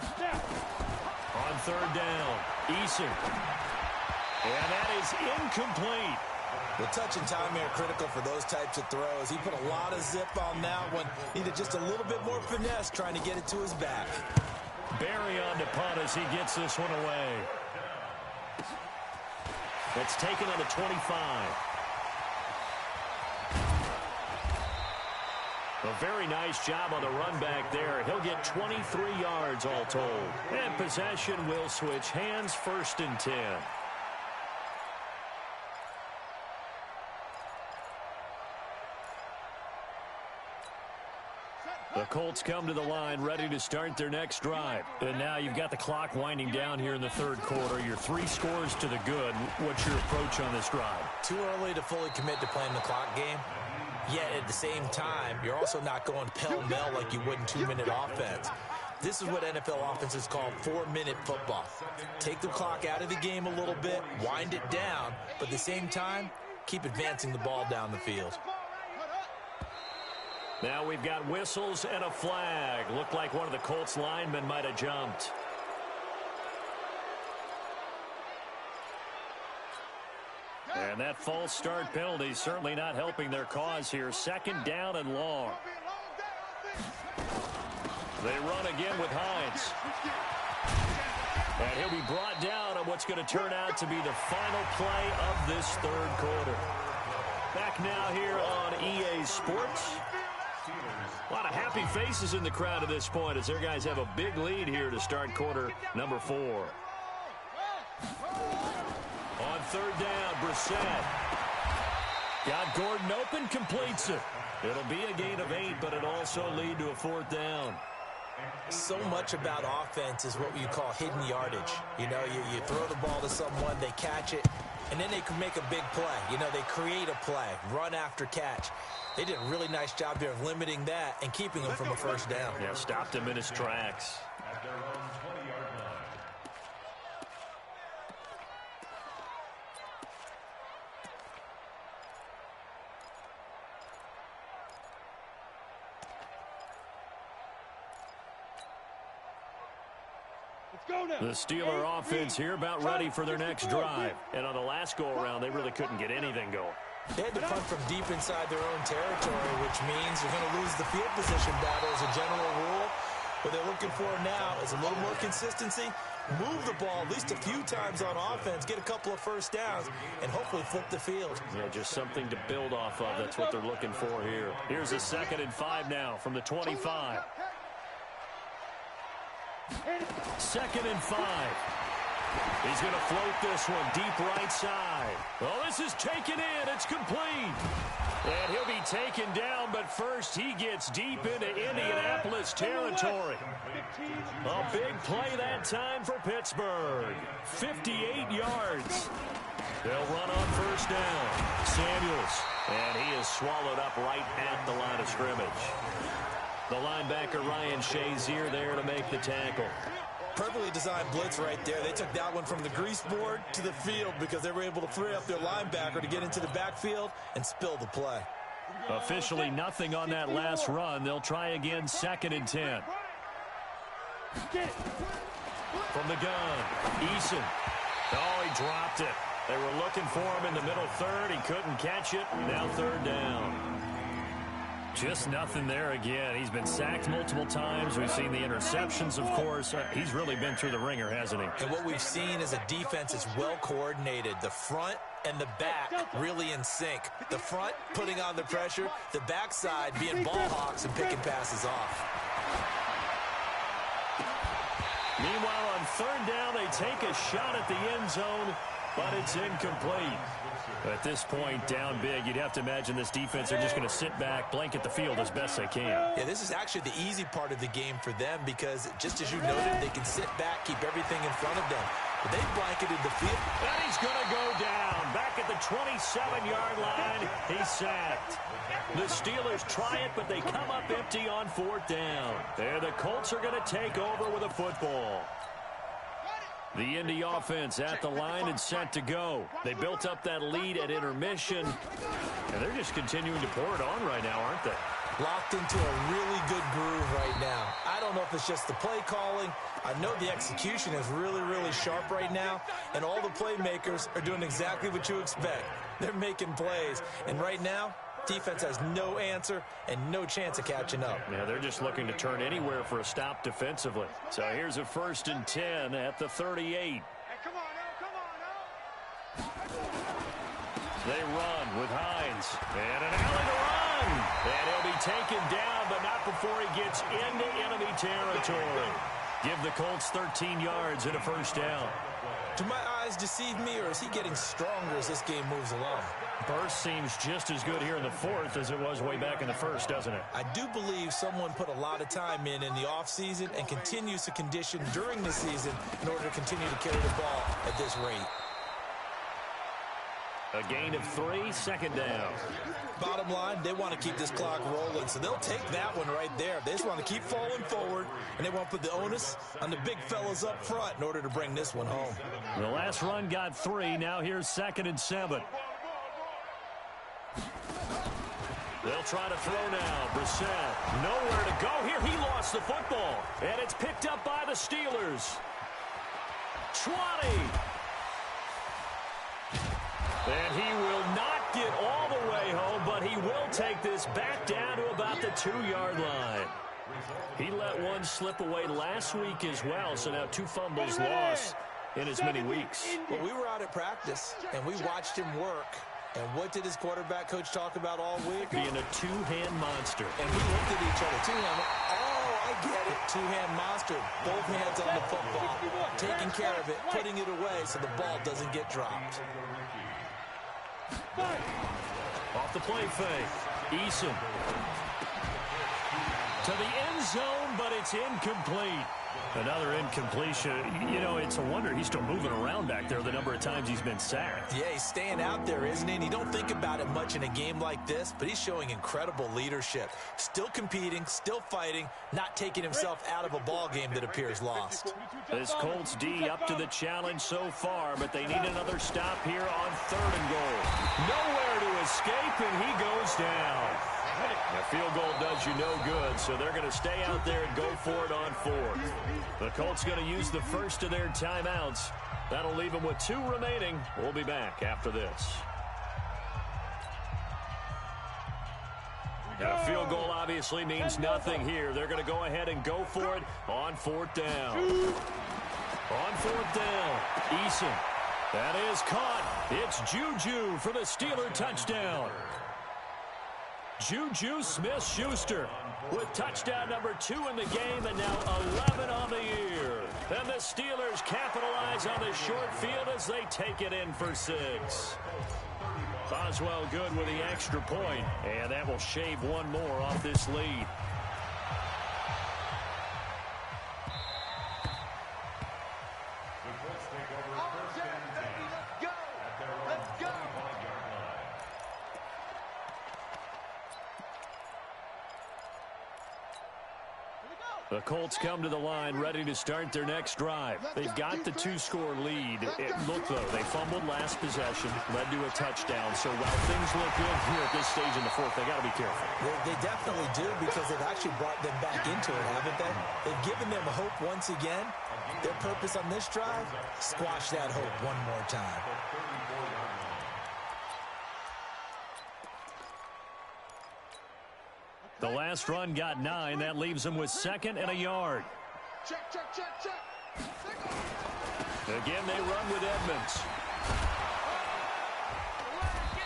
On third down, Eason. And that is incomplete.
The touch and time here critical for those types of throws. He put a lot of zip on that one. Needed just a little bit more finesse trying to get it to his back.
Barry on to punt as he gets this one away. It's taken on the 25. A very nice job on the run back there. He'll get 23 yards all told. And possession will switch hands, 1st and 10. The Colts come to the line ready to start their next drive. And now you've got the clock winding down here in the third quarter. You're 3 scores to the good. What's your approach on this drive?
Too early to fully commit to playing the clock game. Yet at the same time, you're also not going pell-mell like you would in 2-minute offense. This is what NFL offenses call 4-minute football. Take the clock out of the game a little bit, wind it down, but at the same time, keep advancing the ball down the field.
Now we've got whistles and a flag. Looked like one of the Colts linemen might have jumped. And that false start penalty certainly not helping their cause here. 2nd down and long. They run again with Hines. And he'll be brought down on what's going to turn out to be the final play of this third quarter. Back now here on EA Sports. A lot of happy faces in the crowd at this point as their guys have a big lead here to start quarter number 4. On third down, Brissett. Got Gordon open, completes it. It'll be a gain of 8, but it'll also lead to a 4th down.
So much about offense is what you call hidden yardage. You know, you throw the ball to someone, they catch it, and then they can make a big play. You know, they create a play, run after catch. They did a really nice job here of limiting that and keeping him from a 1st down.
Yeah, stopped him in his tracks.
At their own 20-yard line.
The Steeler offense here about ready for their next drive. And on the last go-around, they really couldn't get anything going.
They had to punt from deep inside their own territory, which means you're going to lose the field position battle as a general rule. What they're looking for now is a little more consistency, move the ball at least a few times on offense, get a couple of 1st downs, and hopefully flip the field.
Yeah, just something to build off of. That's what they're looking for here. Here's a 2nd and 5 now from the 25. 2nd and 5. He's going to float this one deep right side. Well, this is taken in. It's complete. And he'll be taken down, but first he gets deep into Indianapolis territory. A big play that time for Pittsburgh. 58 yards. They'll run on 1st down. Samuels. And he is swallowed up right at the line of scrimmage. The linebacker Ryan Shazier there to make the tackle.
Perfectly designed blitz right there. They took that one from the grease board to the field because they were able to free up their linebacker to get into the backfield and spill the play.
Officially nothing on that last run. They'll try again, 2nd and 10. From the gun, Eason. Oh, he dropped it. They were looking for him in the middle 3rd. He couldn't catch it. Now 3rd down. Just nothing there again. He's been sacked multiple times. We've seen the interceptions, of course. He's really been through the ringer, hasn't he?
And what we've seen is a defense that's well coordinated. The front and the back really in sync. The front putting on the pressure. The backside being ball hawks and picking passes off.
Meanwhile, on 3rd down, they take a shot at the end zone, but it's incomplete. At this point, down big, you'd have to imagine this defense are just going to sit back, blanket the field as best they can.
Yeah, this is actually the easy part of the game for them because, just as you noted, they can sit back, keep everything in front of them. but they blanketed the field.
And he's going to go down. Back at the 27-yard line, he's sacked. The Steelers try it, but they come up empty on 4th down. And the Colts are going to take over with a football. The Indy offense at the line and set to go. They built up that lead at intermission, and they're just continuing to pour it on right now, aren't they?
Locked into a really good groove right now. I don't know if it's just the play calling. I know the execution is really, really sharp right now, and all the playmakers are doing exactly what you expect. They're making plays, and right now, defense has no answer and no chance of catching up.
Yeah, they're just looking to turn anywhere for a stop defensively. So here's a 1st and 10 at the 38.
Hey, come on now.
They run with Hines. And an alley to run. And he'll be taken down, but not before he gets into enemy territory. Give the Colts 13 yards and a 1st down.
Do my eyes deceive me, or is he getting stronger as this game moves along?
Burst seems just as good here in the 4th as it was way back in the 1st, doesn't it?
I do believe someone put a lot of time in the offseason and continues to condition during the season in order to continue to carry the ball at this rate.
A gain of 3, 2nd down.
Bottom line, they want to keep this clock rolling, so they'll take that one right there. They just want to keep falling forward, and they want to put the onus on the big fellas up front in order to bring this one home.
The last run got 3. Now here's 2nd and 7. They'll try to throw now. Brissett, nowhere to go here. He lost the football, and it's picked up by the Steelers. 20. And he will not get all the way home, but he will take this back down to about the 2-yard line. He let one slip away last week as well, so now 2 fumbles lost in as many weeks.
Well, we were out at practice, and we watched him work. And what did his quarterback coach talk about all week?
Being a 2-hand monster.
And we looked at each other. 2-hand. Oh, I get it. 2-hand monster. Both hands on the football. Taking care of it, putting it away so the ball doesn't get dropped.
Off the play fake. Eason. To the end zone, but it's incomplete. Another incompletion. You know, it's a wonder he's still moving around back there the number of times he's been sacked.
Yeah, he's staying out there, isn't he? And you don't think about it much in a game like this, but he's showing incredible leadership. Still competing, still fighting, not taking himself out of a ball game that appears lost.
This Colts D up to the challenge so far, but they need another stop here on 3rd and goal. Nowhere to escape, and he goes down. The field goal does you no good, so they're going to stay out there and go for it on 4th. The Colts going to use the first of their timeouts. That'll leave them with 2 remaining. We'll be back after this. Now, a field goal obviously means nothing here. They're going to go ahead and go for it on 4th down. On 4th down, Eason. That is caught. It's Juju for the Steeler touchdown. Juju Smith-Schuster with touchdown number 2 in the game, and now 11 on the year. And the Steelers capitalize on the short field as they take it in for 6. Boswell good with the extra point, and that will shave one more off this lead. The Colts come to the line ready to start their next drive. They've got the 2-score lead. Look, though, they fumbled last possession, led to a touchdown. So while things look good here at this stage in the 4th, they got to be careful.
They definitely do, because they've actually brought them back into it, haven't they? They've given them hope once again. Their purpose on this drive, squash that hope one more time.
The last run got 9. That leaves them with 2nd and a yard.
Check.
Again, they run with Edmonds.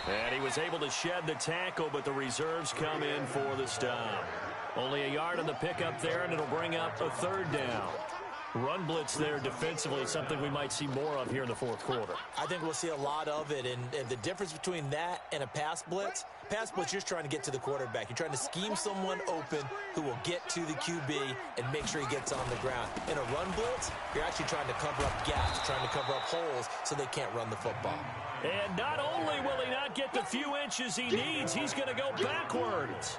And he was able to shed the tackle, but the reserves come in for the stop. Only a yard on the pickup there, and it'll bring up a 3rd down. Run blitz there defensively, something we might see more of here in the fourth quarter.
I think we'll see a lot of it, and the difference between that and a pass blitz, you're just trying to get to the quarterback. You're trying to scheme someone open who will get to the QB and make sure he gets on the ground. In a run blitz, you're actually trying to cover up gaps, trying to cover up holes so they can't run the football.
And not only will he not get the few inches he needs, he's going to go backwards.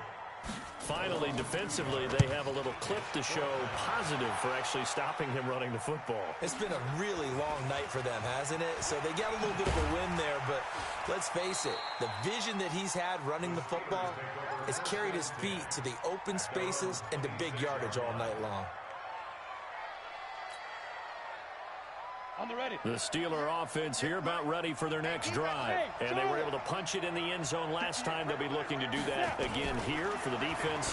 Finally, defensively, they have a little clip to show positive for actually stopping him running the football.
It's been a really long night for them, hasn't it? So they got a little bit of a win there, but let's face it, the vision that he's had running the football has carried his feet to the open spaces and to big yardage all night long.
The Steeler offense here about ready for their next drive. And they were able to punch it in the end zone last time. They'll be looking to do that again here for the defense.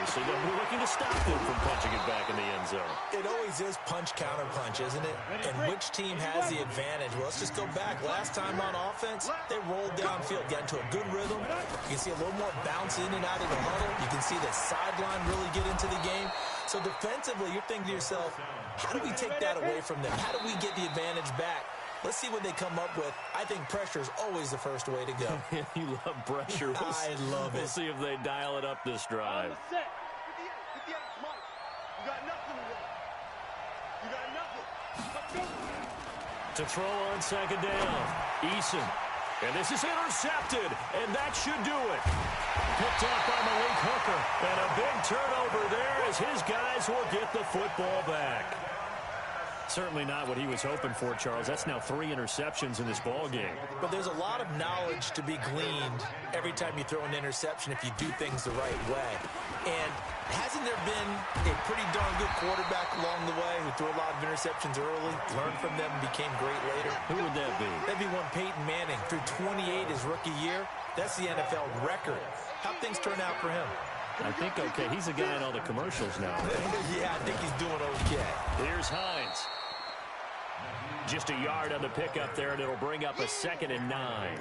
So they'll be looking to stop them from punching it back in the end zone.
It always is punch, counter punch, isn't it? And which team has the advantage? Well, let's just go back. Last time on offense, they rolled downfield, got into a good rhythm. You can see a little more bounce in and out of the huddle. You can see the sideline really get into the game. So defensively, you're thinking to yourself, how do we take that away from them? How do we get the advantage back? Let's see what they come up with. I think pressure is always the first way to go.
You love pressure.
I love it.
We'll see if they dial it up this drive. To throw on second down, Eason. And this is intercepted, and that should do it. Picked up by Malik Hooker. And a big turnover there as his guys will get the football back. Certainly not what he was hoping for, Charles. That's now 3 interceptions in this ball game.
But there's a lot of knowledge to be gleaned every time you throw an interception if you do things the right way. And hasn't there been a pretty darn good quarterback along the way who threw a lot of interceptions early, learned from them, and became great later?
Who would that be?
That'd be one Peyton Manning. Threw 28 his rookie year. That's the NFL record. How'd things turn out for him?
I think okay. He's a guy in all the commercials now.
Yeah, I think he's doing okay.
Here's Hines. Just a yard on the pickup there, and it'll bring up a 2nd and 9.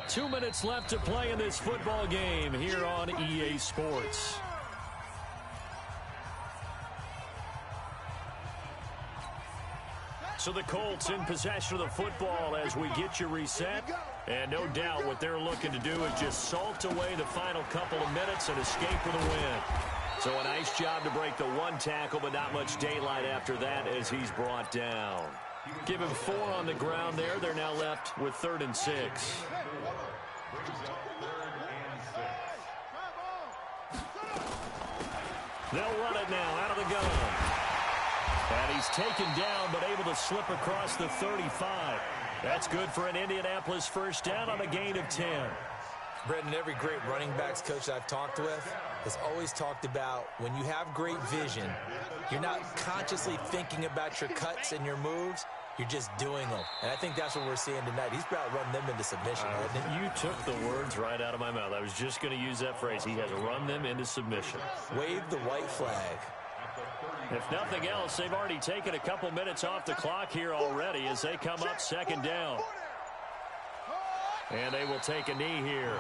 2 minutes left to play in this football game here on EA Sports. So the Colts in possession of the football as we get you reset. And no doubt what they're looking to do is just salt away the final couple of minutes and escape with a win. So a nice job to break the 1 tackle, but not much daylight after that as he's brought down. Give him 4 on the ground there. They're now left with 3rd and 6. They'll run it now out of the gun. And he's taken down, but able to slip across the 35. That's good for an Indianapolis first down on a gain of 10.
Brendan, every great running backs coach I've talked with has always talked about when you have great vision, you're not consciously thinking about your cuts and your moves. You're just doing them. And I think that's what we're seeing tonight. He's about run them into submission, hasn't he?
You took the words right out of my mouth. I was just going to use that phrase. He has run them into submission.
Wave the white flag.
If nothing else, they've already taken a couple minutes off the clock here already as they come up 2nd down. And they will take a knee here.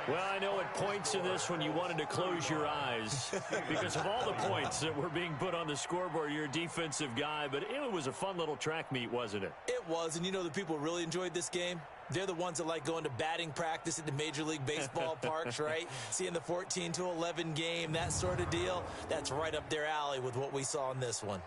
Well, I know at points in this when you wanted to close your eyes because of all the points that were being put on the scoreboard. You're a defensive guy, but it was a fun little track meet, wasn't it?
It was, and you know the people really enjoyed this game? They're the ones that like going to batting practice at the Major League Baseball parks, right? Seeing the 14-11 game, that sort of deal. That's right up their alley with what we saw in this one.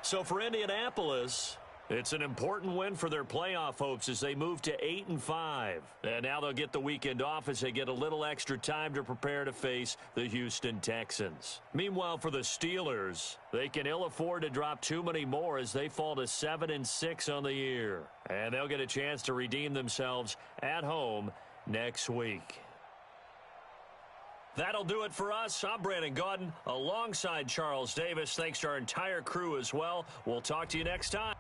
So for Indianapolis, it's an important win for their playoff hopes as they move to 8-5. And now they'll get the weekend off as they get a little extra time to prepare to face the Houston Texans. Meanwhile, for the Steelers, they can ill afford to drop too many more as they fall to 7-6 on the year. And they'll get a chance to redeem themselves at home next week. That'll do it for us. I'm Brandon Gaudin alongside Charles Davis. Thanks to our entire crew as well. We'll talk to you next time.